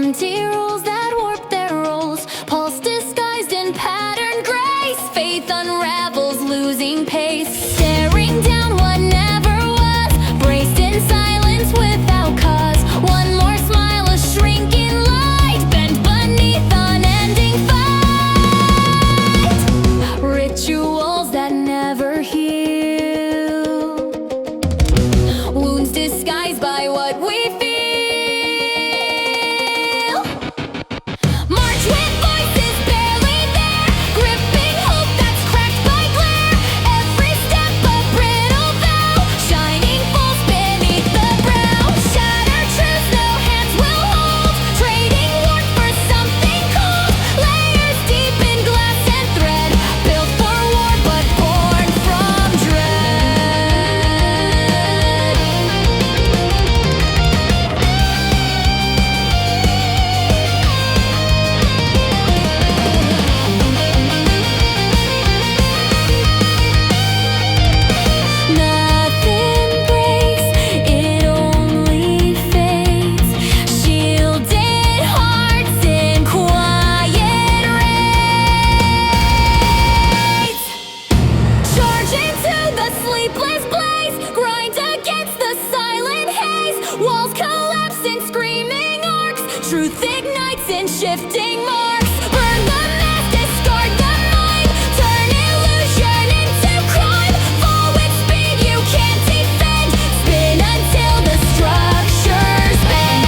empty rules that warp their roles, pulse disguised in patterned grace, faith unravels losing pace, staring down what never was, braced in silence without cause, one more smile, a shrinking light, bent beneath unending fight, rituals that never heal, wounds disguised by what we feel. March with voices barely there, gripping hope that's cracked by glare. Every step a brittle vow, shining false beneath the brow. Shattered truths no hands will hold, trading warmth for something cold. Layers deep in glass and thread, built for war but born from dread. Nothing breaks, it only fades. Shielded hearts in quiet raids. Charge into the sleepless blaze, grind against the silent haze. Walls collapse in screaming arcs, truth ignites in shifting marks. Burn the mask, discard the mind, turn illusion into crime. Fall with speed you can't defend, spin until the structures bend.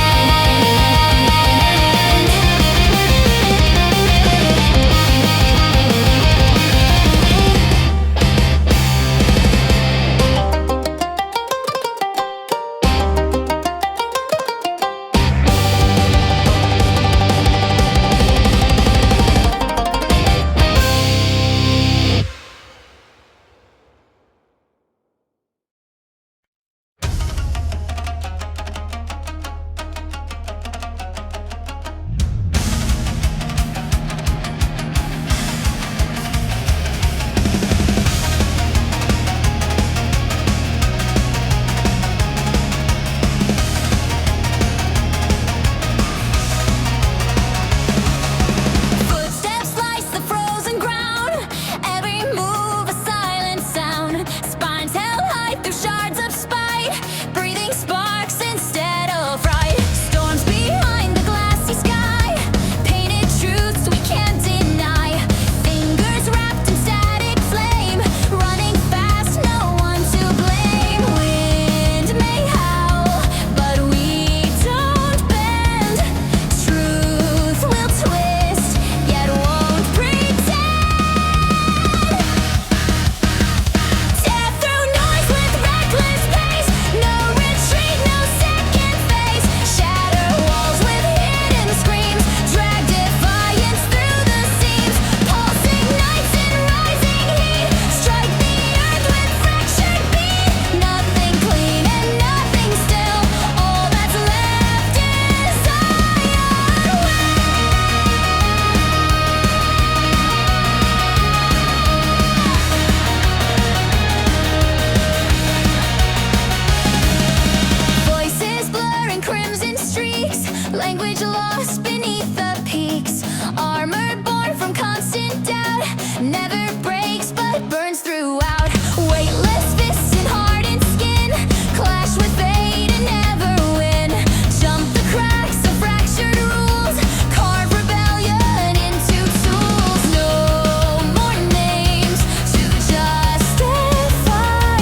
Footsteps slice the frozen ground, every move a silent sound. Spines held high through shards of spite, breathing sparks instead of fright. Storms behind the glassy sky, painted truths we can't deny. Fingers wrapped in static flame, running fast, no one to blame. Wind may howl, but we don't bend. Truth will twist, yet won't pretend. Tear through noise with reckless pace, no retreat, no second phase. Shatter walls with hidden screams, drag defiance through the seams. Pulsing nights in rising heat, strike the earth with fractured beat. Nothing clean and nothing still, all that's left is iron will. Voices blurring crimson streaks, language lost beneath the peaks. Armor born from constant doubt, never breaks but burns throughout. Weightless fists and hardened skin, clash with fate and never win. Jump the cracks of fractured rules, carve rebellion into tools. No more names to justify,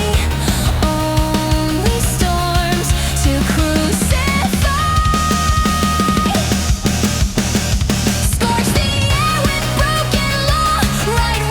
only storms to crucify. Scorch the air with broken law, right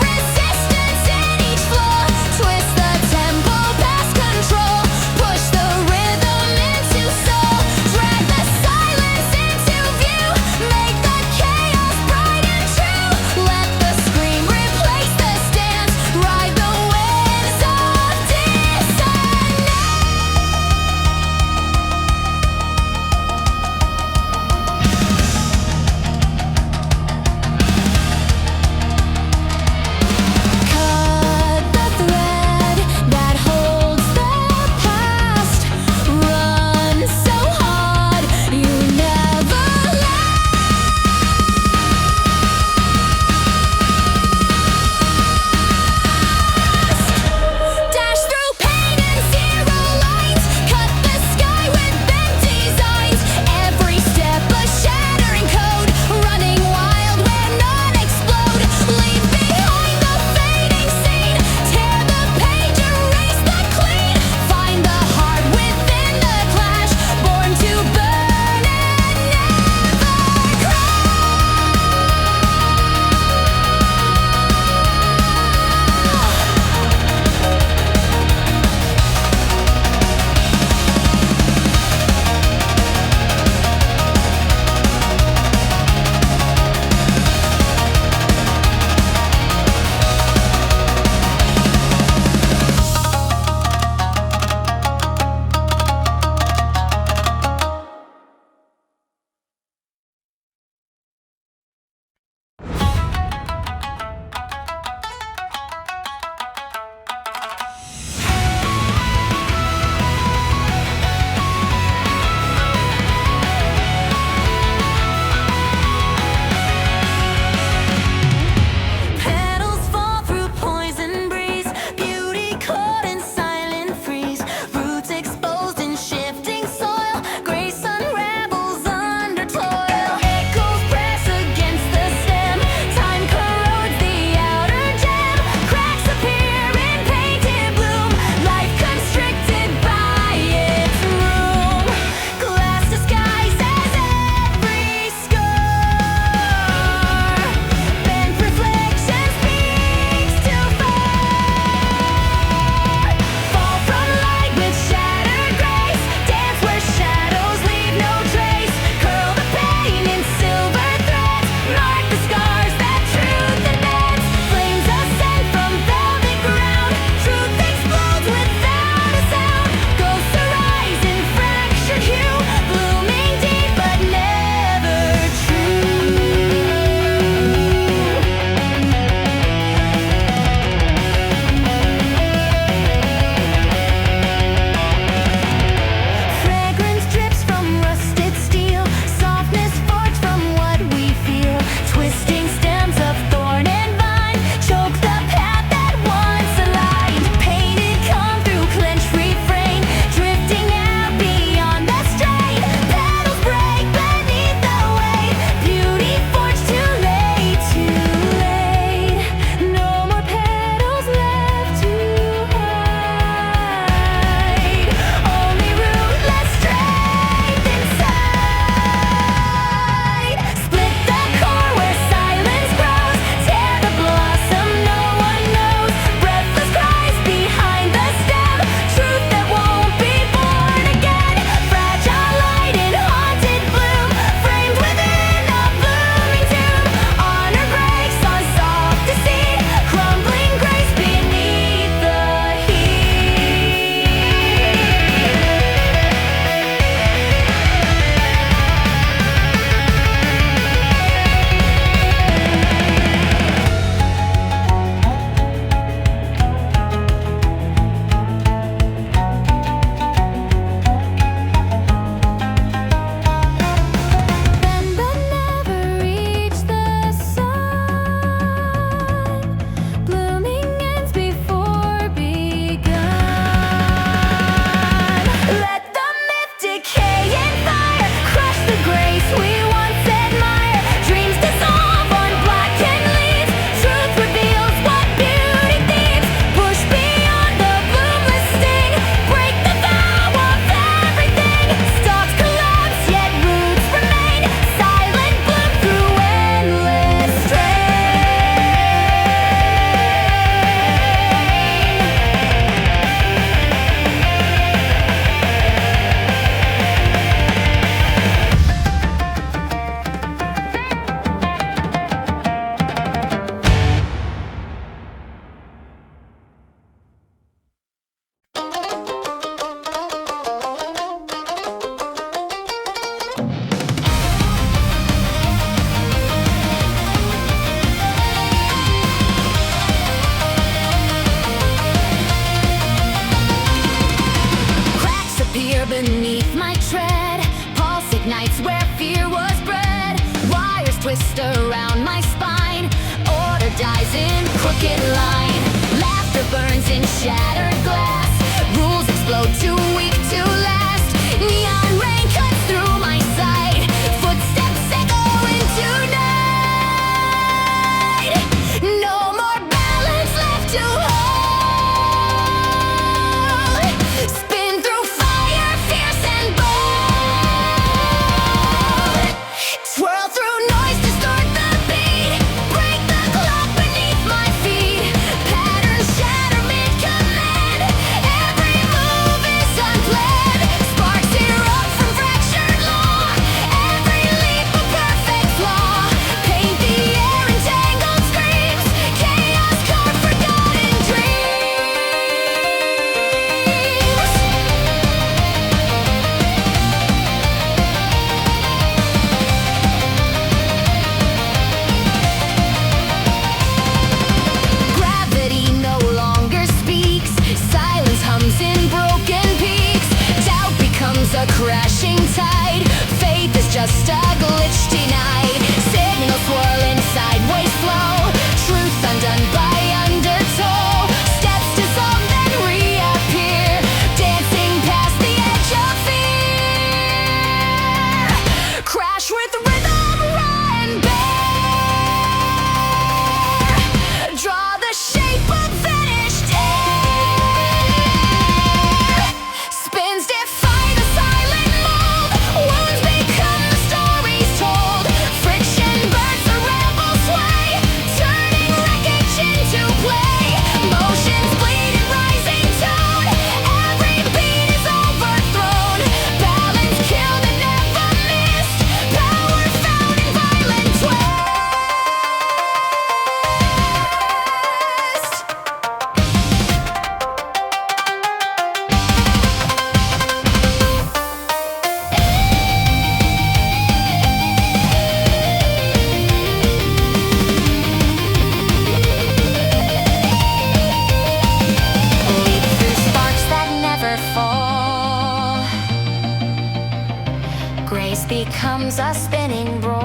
in shattered glass. Rules explode, too weak to last. Neon rain cuts through my sight. Footsteps echo into night. No more balance left to hold. Spin through fire, fierce and bold. Swirl through noise, distort the beat. Break the clock beneath my feet. Patterns shatter mid-command. Every move is unplanned. Sparks erupt from fractured law. Every leap a perfect flaw. Paint the air in tangled screams. Chaos carved forgotten dreams. Gravity no longer speaks. Silence hums in broken peaks. Doubt becomes a crashing tide. Faith is just a glitch denied. Signals swirling sideways flow. Truth undone by undertow. Steps dissolve then reappear. Dancing past the edge of fear. Crash with rhythm, raw and bare. Draw the shape of vanished air. Spins defy the silent mold. Wounds become the stories told. Friction burns the rebel sway. Turning wreckage into play. Motions bleed in rising tone. Every beat is overthrown. Balance killed and never missed. Power found in violent twist. Leap through sparks that never fall. Grace becomes a spinning roll.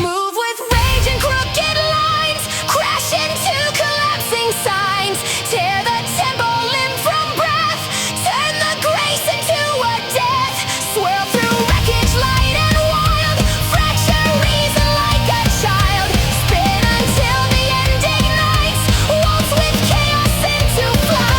Move with rage and crooked lines. Crash into collapsing signs. Tear the tempo limb from breath. Turn the grace into a death. Swirl through wreckage, light and wild. Fracture reason like a child. Spin until the end ignites. Waltz with chaos into flight.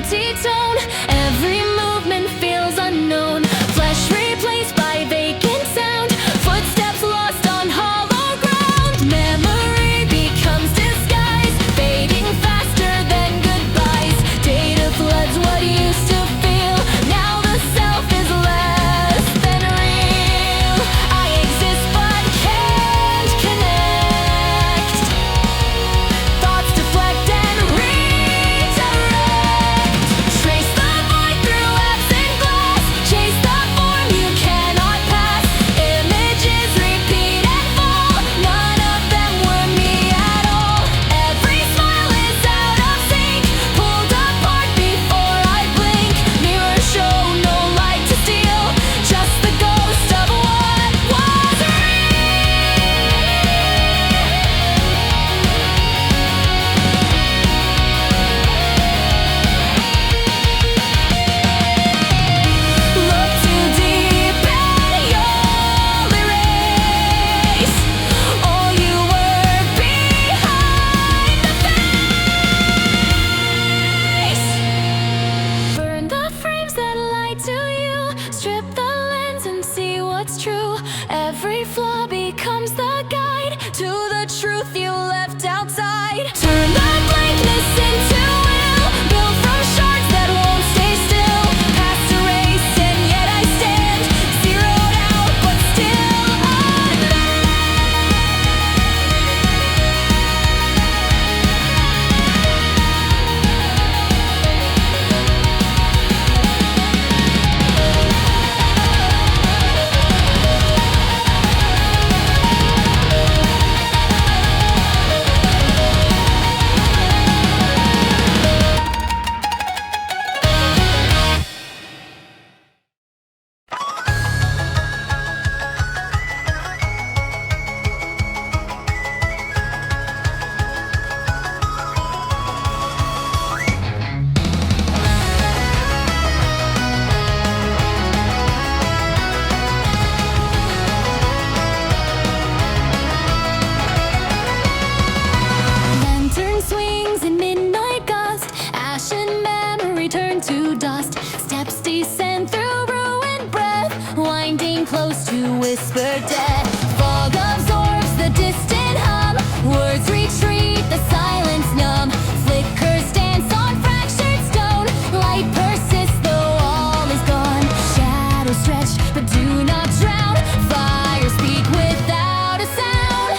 empty tone. Every movement feels unknown. Flesh replaced by vacant sound. Footsteps lost on hollow ground. Memory becomes disguise, fading faster than goodbyes. Data floods what used to feel. Now the self is less than real. I exist but can't connect. Thoughts deflect and redirect. Trace the void through absent glass. Chase the form you cannot pass. Images repeat and fall. None of them were me at all. Every smile is out of sync, pulled apart before I blink. Mirrors show no light to steal, just the ghost of what was Look too deep and you'll erase all you were behind the face. Burn the frames that lie to you. Strip the lens and see what's true. Every flaw becomes the guide to the truth you left outside. Turn the blankness into will, built from shards that won't stay still. Past erased and yet I stand, zeroed out but still unmanned. Lantern swings in midnight gust. Ashen memory turned to dust. Steps descend through ruined breath, winding close to whispered death. Fog absorbs the distant hum. Words retreat, the silence numb. Flickers dance on fractured stone. Light persists though all is gone. Shadows stretch but do not drown. Fire speak without a sound.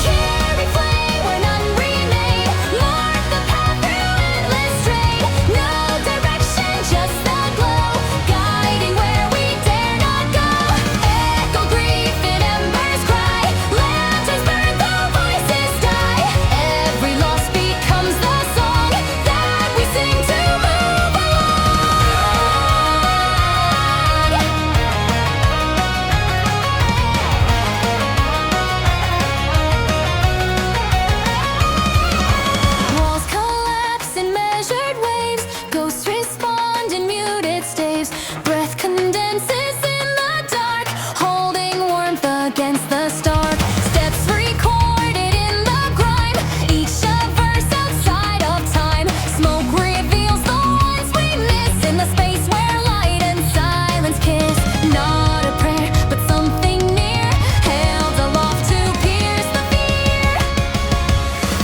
Carry flame where none remain. Mark the path through endless strain. No direction, just the glow, guiding where we dare not go. Echo grief in embers cry. Lanterns burn though voices die. Every loss becomes the song that we sing to move Walls collapse in measured waves. Ghosts respond in muted staves. Breath condenses in the dark, holding warmth against the stark. Steps recorded in the grime, each a verse outside of time. Smoke reveals the ones we miss in the space where light and silence kiss. Not a prayer, but something near, held aloft to pierce the fear.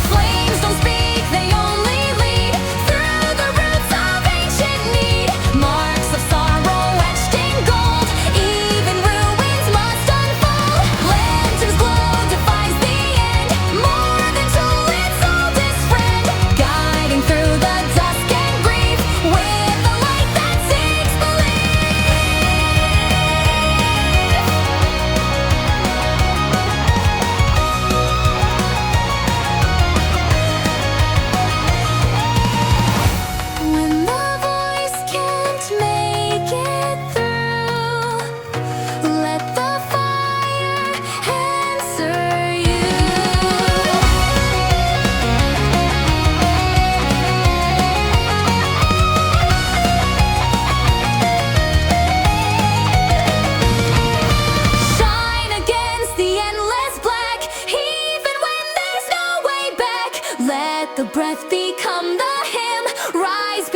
Flames don't speak, they only lead through the roots of ancient need. Marks of sorrow etched in gold, even ruins must unfold. Lanterns glow, defines the end, more than tool, its oldest friend. Guiding through the dusk and grief, with the light that seeks belief. When the voice can't make it through, let the fire answer you. Shine against the endless black, even when there's no way back. Let the breath become the hymn, rise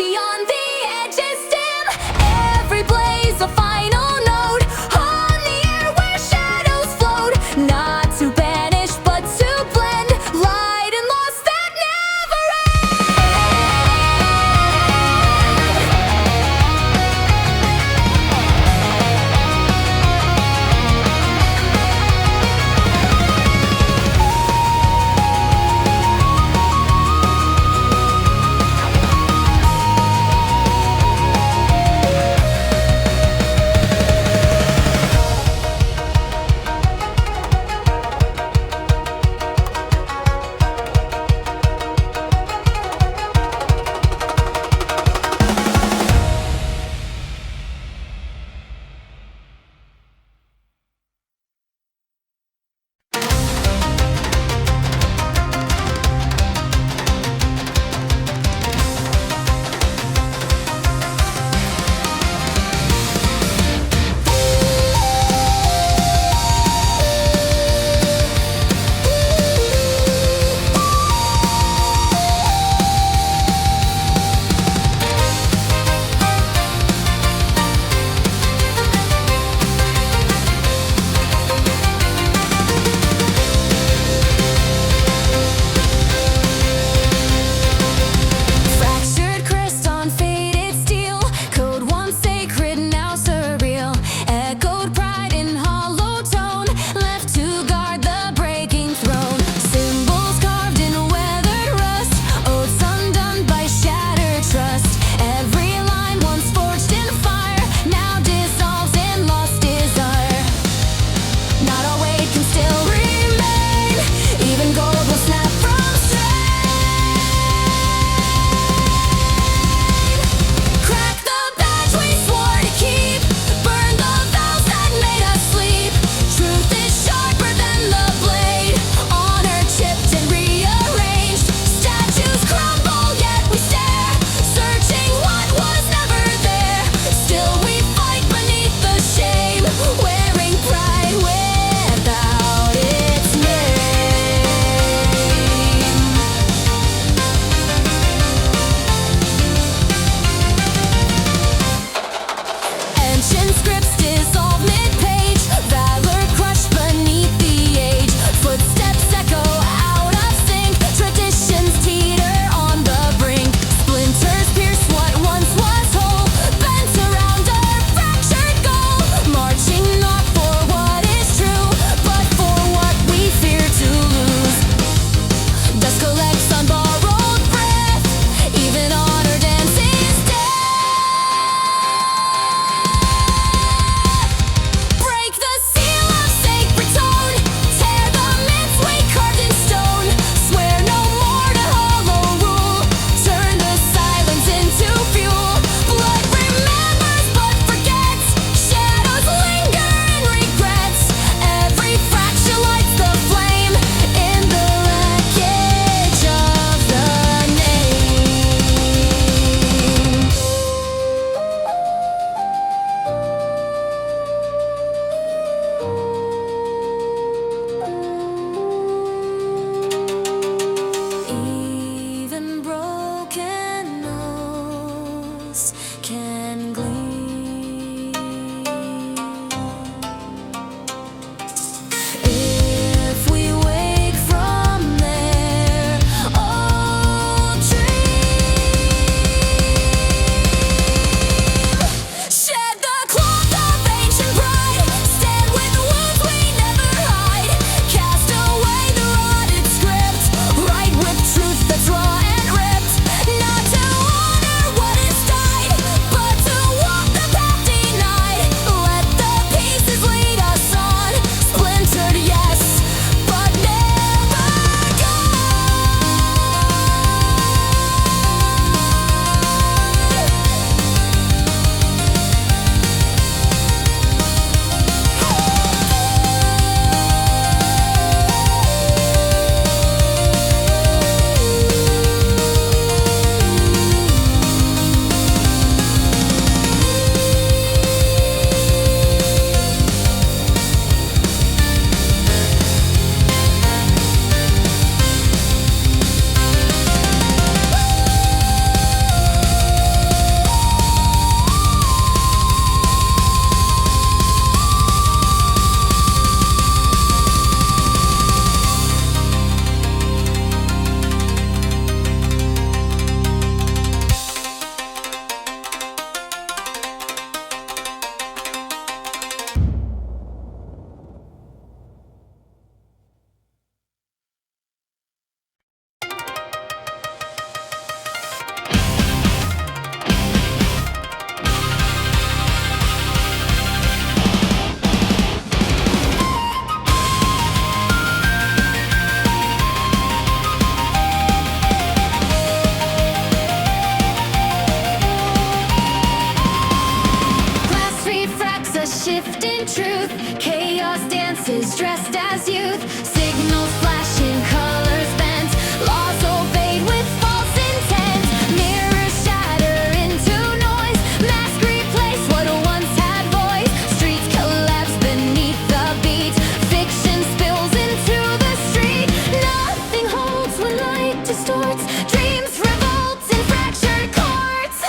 dressed as youth. Signals flashing, colors bent, laws obeyed with false intent. Mirrors shatter into noise, mask replace what once had voice. Streets collapse beneath the beat, fiction spills into the street. Nothing holds when light distorts, dreams revolt in fractured chords.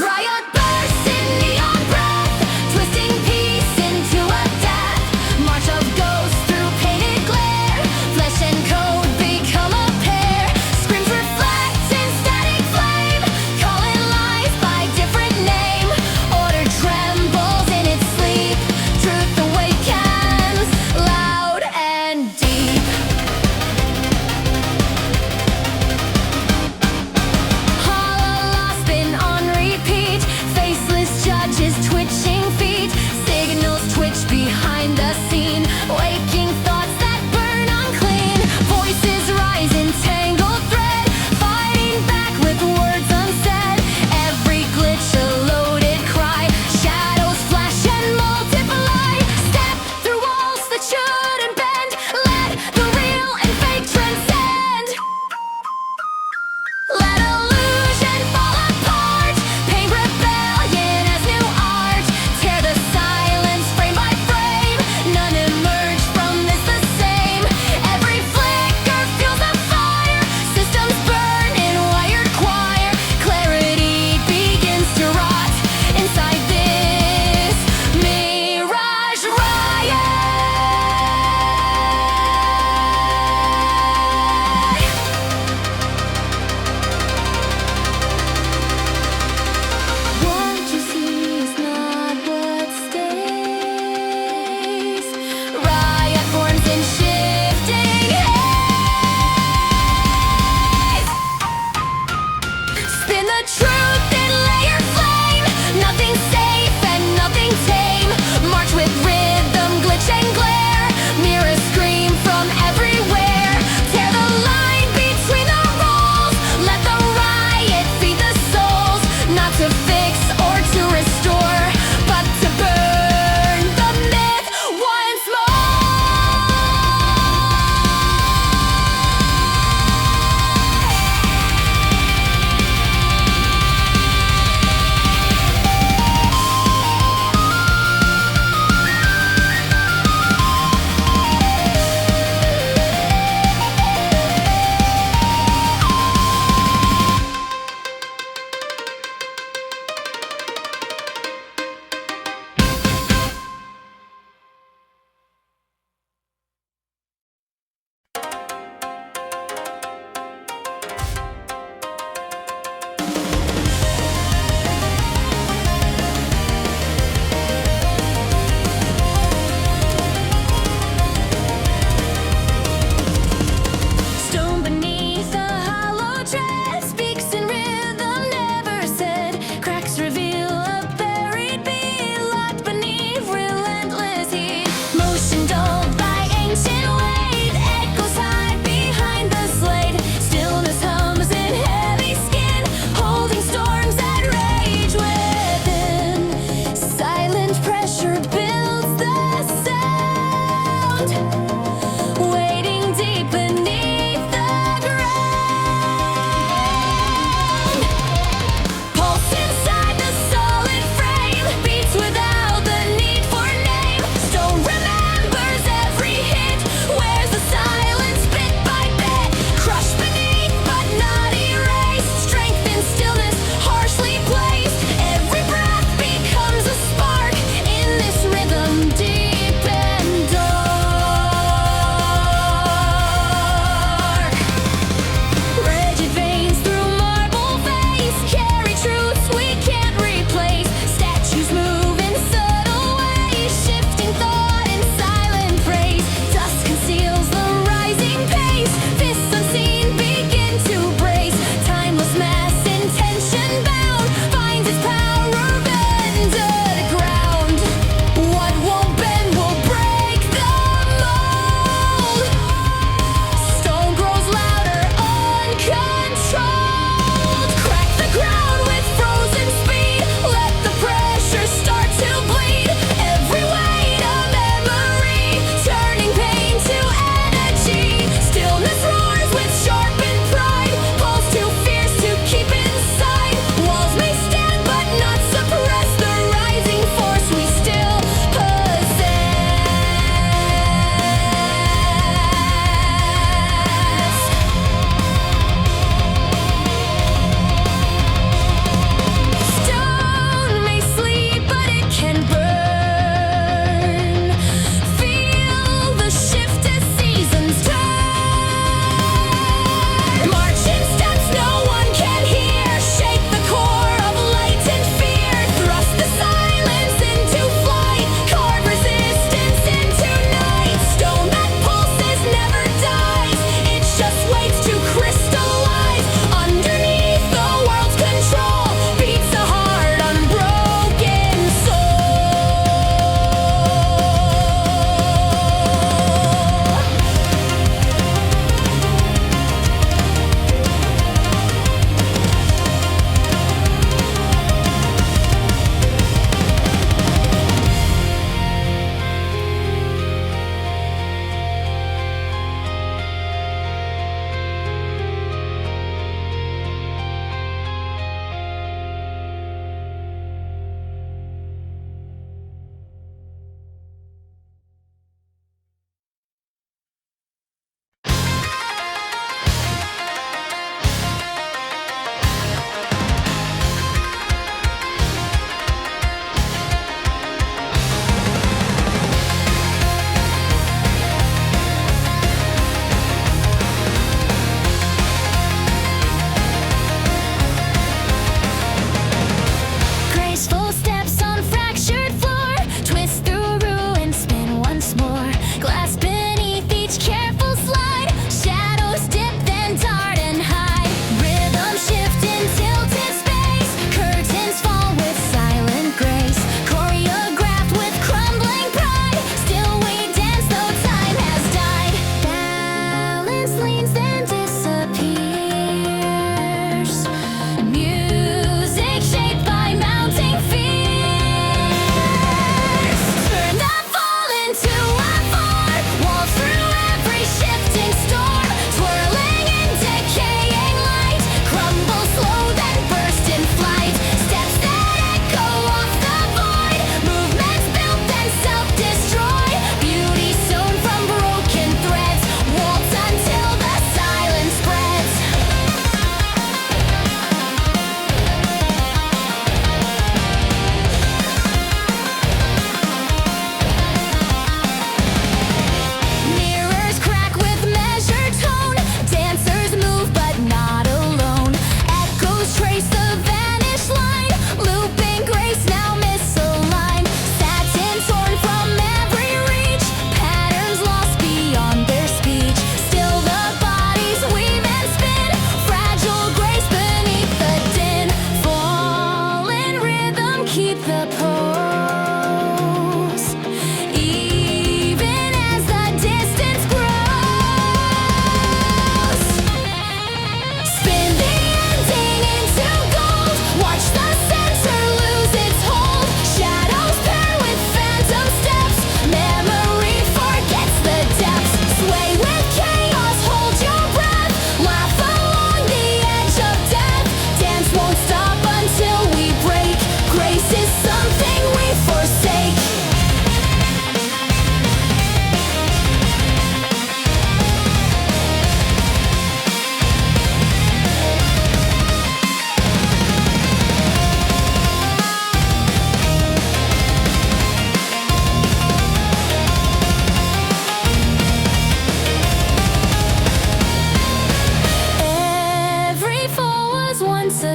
Riot bursts in neon breath, twisting peace into a death. March of ghosts.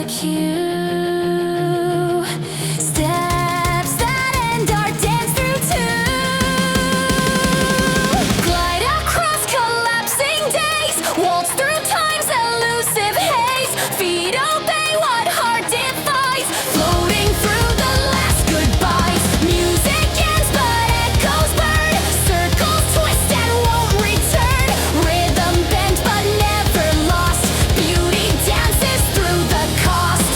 like you. Steps that end our dance through two. Glide across collapsing days. Waltz through time's elusive haze. Feet obey what heart defies. Floating through the last goodbyes. Music ends but echoes burn. Circles twist and won't return. Rhythm bent but never lost. Beauty dances through the cost.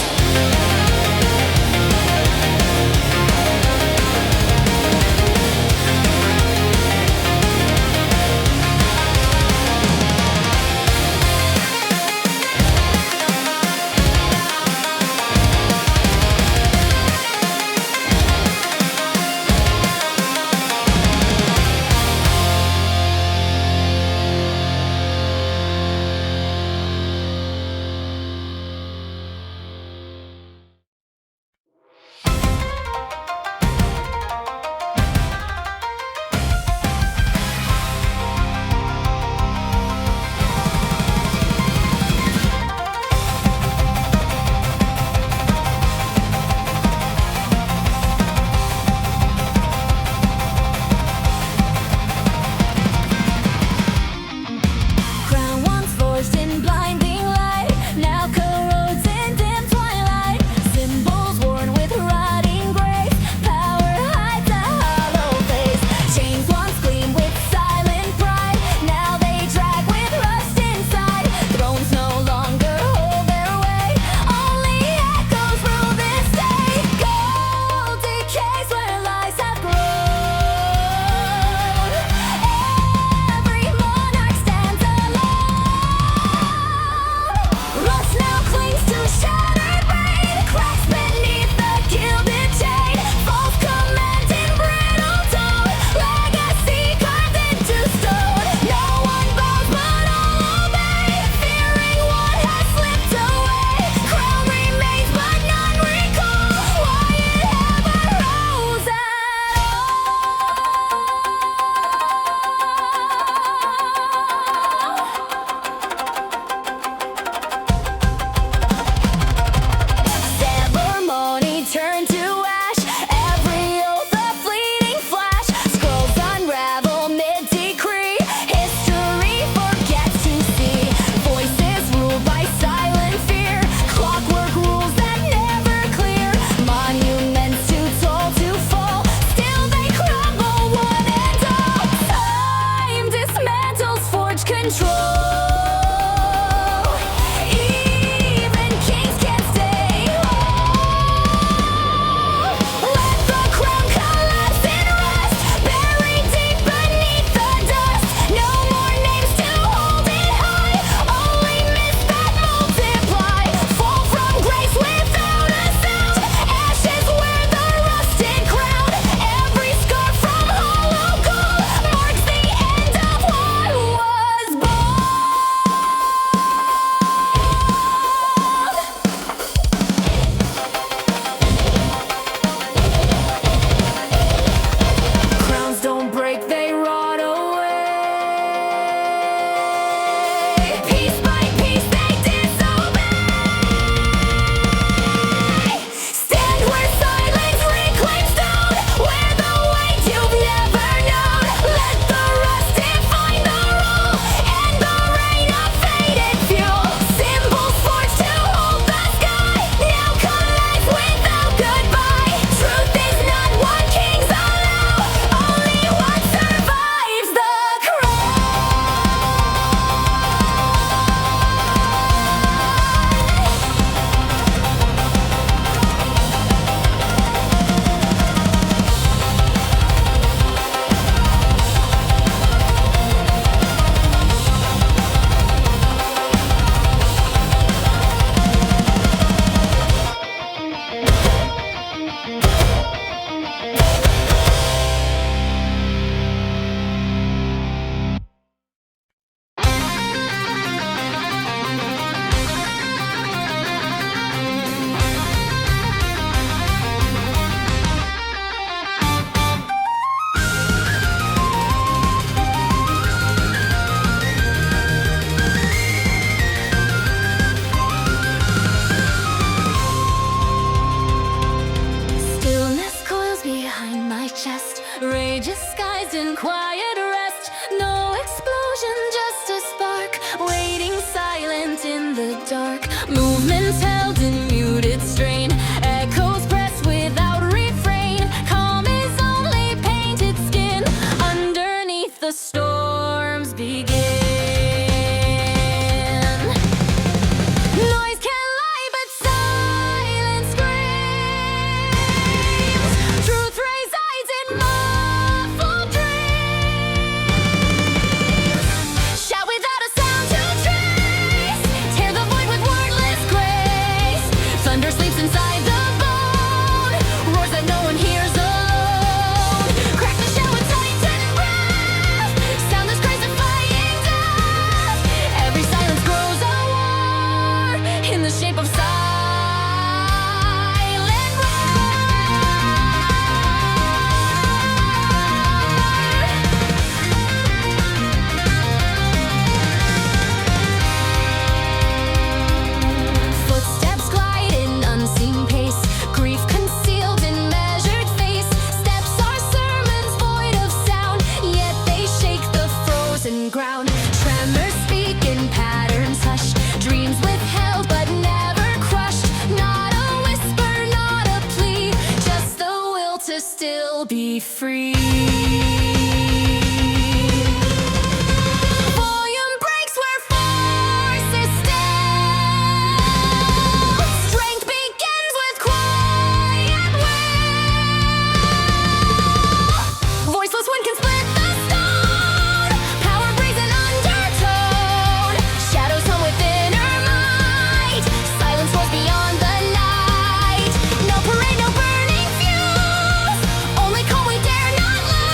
the dark. Movements held in muted strain. Echoes press without refrain. Calm is only painted skin. Underneath the storms begin. Noise can lie, but silence screams. Truth resides in muffled dreams. Shout without a sound to trace. Tear the void with wordless grace. Thunder sleeps inside the bone. Roars that no one hears alone. Crack the shell with tightened breath. Soundless cries defying death. Every silence grows a war in the shape of silent Footsteps glide in unseen pace. Grief concealed in measured face. Steps are sermons void of sound, yet they shake the frozen ground. Tremors speak in patterns hushed. Dreams withheld but never crushed. Not a whisper, not a plea. Just the will to still be free. Volume breaks where force is still. Strength begins with quiet will. Voiceless wind can split the stone. Power breathes an undertone. Shadows hum with inner might. Silence roars beyond the night. No parade, no burning fuse. Only calm we dare not lose.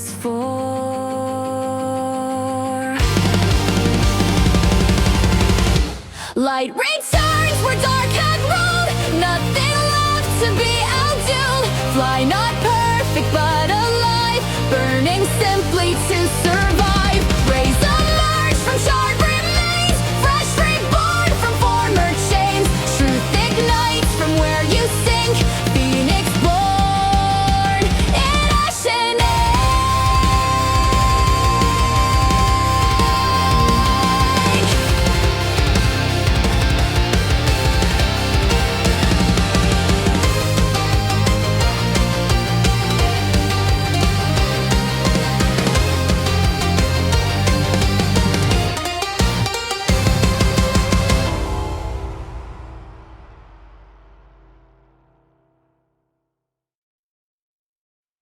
is for. Light returns where dark had ruled, nothing left to be outdone. Fly not perfect but alive, burning simply to